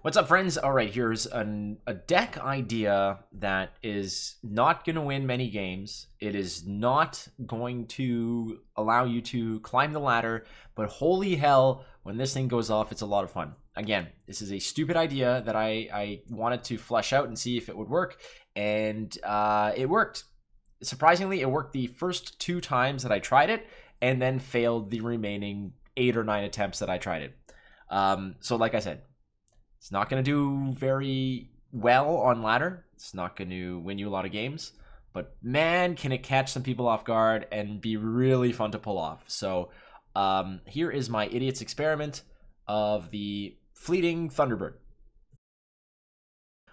What's up, friends? All right, here's a deck idea that is not going to win many games. It is not going to allow you to climb the ladder, but holy hell, when this thing goes off, it's a lot of fun. Again, this is a stupid idea that I wanted to flesh out and see if it would work, and it worked. Surprisingly, it worked the first 2 times that I tried it, and then failed the remaining 8 or 9 attempts that I tried it. So like I said, it's not going to do very well on ladder. It's not going to win you a lot of games. But man, can it catch some people off guard and be really fun to pull off. So here is my idiot's experiment of the Fleetign Thunderbird.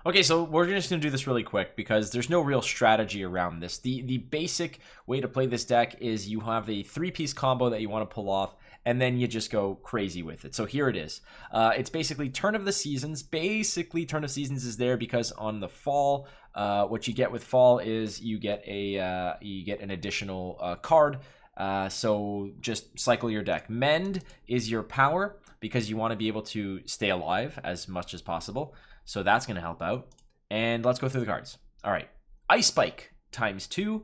Okay, so we're just going to do this really quick because there's no real strategy around this. The basic way to play this deck is you have a 3-piece combo that you want to pull off, and then you just go crazy with it. So here it is. It's basically Turn of the Seasons. Basically, Turn of Seasons is there because on the fall, what you get with fall is you get an additional card. So just cycle your deck. Mend is your power because you want to be able to stay alive as much as possible. So that's going to help out. And let's go through the cards. All right. Ice Spike ×2.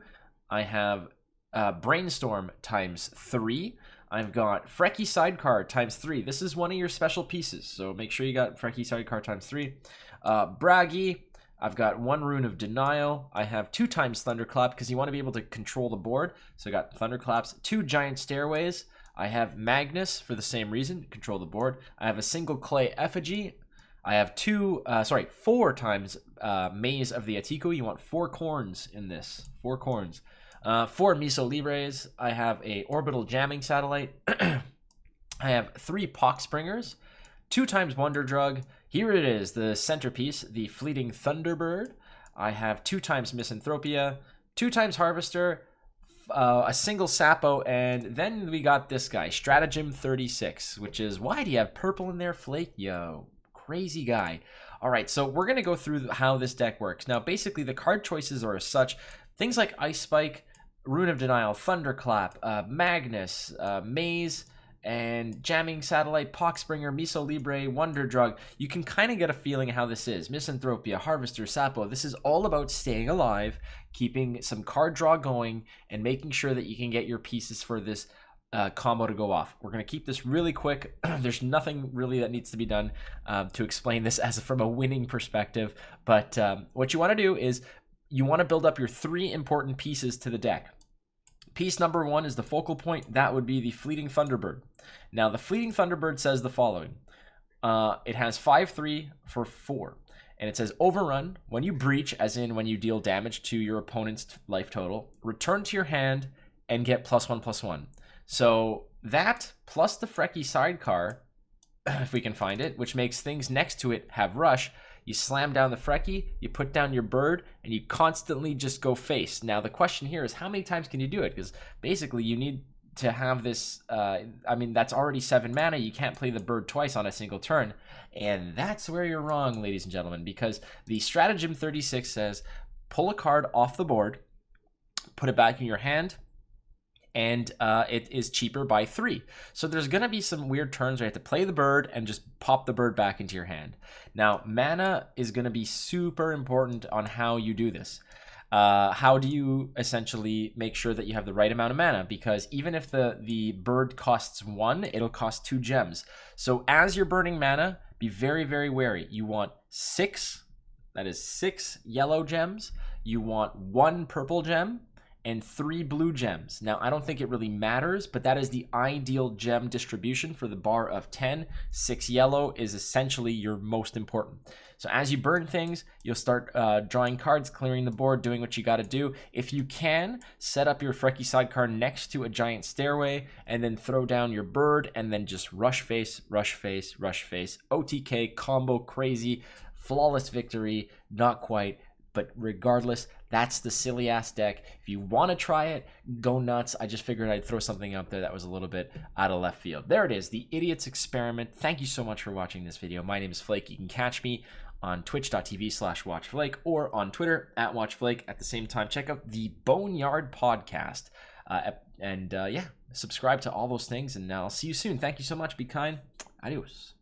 I have Brainstorm ×3. I've got Frecky Sidecar ×3. This is one of your special pieces, so make sure you got Frecky Sidecar ×3. Braggy. I've got 1 Rune of Denial. I have 2 times Thunderclap because you want to be able to control the board. So I got Thunderclaps, 2 Giant Stairways. I have Magnus for the same reason, control the board. I have a single Clay Effigy. I have 4 times Maze of the Atiku. You want 4 corns in this. 4 corns. 4 Miso Libres. I have a Orbital Jamming Satellite. I have 3 Poxbringers. 2 times Wonder Drug. Here it is, the centerpiece, the Fleetign Thunderbird. I have 2 times Misanthropia. 2 times Harvester. A single Sapo, and then we got this guy, Stratagem 36, which is, why do you have purple in there, Flake? Yo. Crazy guy. All right, so we're going to go through how this deck works. Now, basically, the card choices are as such. Things like Ice Spike, Rune of Denial, Thunderclap, Magnus, Maze, and Jamming Satellite, Poxbringer, Miso Libre, Wonder Drug. You can kind of get a feeling of how this is. Misanthropia, Harvester, Sapo. This is all about staying alive, keeping some card draw going, and making sure that you can get your pieces for this combo to go off. We're going to keep this really quick. There's nothing really that needs to be done to explain this as from a winning perspective. But what you want to do is you want to build up your 3 important pieces to the deck. Piece number 1 is the focal point. That would be the Fleetign Thunderbird. Now, the Fleetign Thunderbird says the following. It has 5/3 for 4. And it says overrun. When you breach, as in when you deal damage to your opponent's life total, return to your hand and get +1/+1. So that plus the Frecky Sidecar, if we can find it, which makes things next to it have rush. You slam down the Frecky, you put down your bird, and you constantly just go face. Now the question here is how many times can you do it? Because basically you need to have this, that's already 7 mana. You can't play the bird twice on a single turn. And that's where you're wrong, ladies and gentlemen, because the Stratagem 36 says pull a card off the board, put it back in your hand, and it is cheaper by 3. So there's going to be some weird turns where you have to play the bird and just pop the bird back into your hand. Now, mana is going to be super important on how you do this. How do you essentially make sure that you have the right amount of mana? Because even if the bird costs 1, it'll cost 2 gems. So as you're burning mana, be very, very wary. You want 6, that is 6 yellow gems. You want 1 purple gem, and 3 blue gems. Now, I don't think it really matters, but that is the ideal gem distribution for the bar of 10. 6 yellow is essentially your most important. So as you burn things, you'll start drawing cards, clearing the board, doing what you got to do. If you can, set up your Frecky Sidecar next to a Giant Stairway, and then throw down your bird, and then just rush face, rush face, rush face. OTK combo, crazy, flawless victory, not quite. But regardless, that's the silly ass deck. If you want to try it, go nuts. I just figured I'd throw something out there that was a little bit out of left field. There it is, the Idiot's Experiment. Thank you so much for watching this video. My name is Flake. You can catch me on twitch.tv/watchflake or on Twitter @watchflake. At the same time, check out the Boneyard podcast. Yeah, subscribe to all those things, and I'll see you soon. Thank you so much. Be kind. Adios.